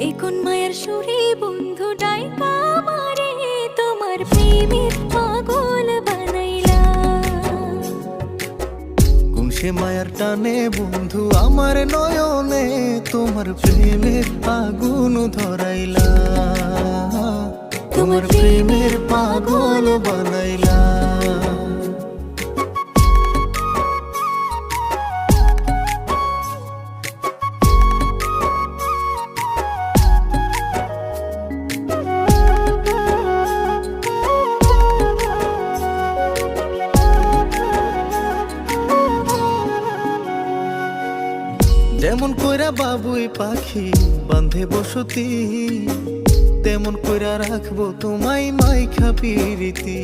এ কোন মায়ের সুরে বন্ধু ডাইকা মারে, তোমার প্রেমের পাগল বানাইলা। কোন সে মায়ার টানে বন্ধু আমার নয়নে, তোমার প্রেমের আগুন ধরাইলা, তোমার প্রেমের পাগল বানাইলা। যেমন কইরা বাবুই পাখি বান্ধে বসতি, তেমন কইরা রাখবো তোমায় মাইখা পিরিতি।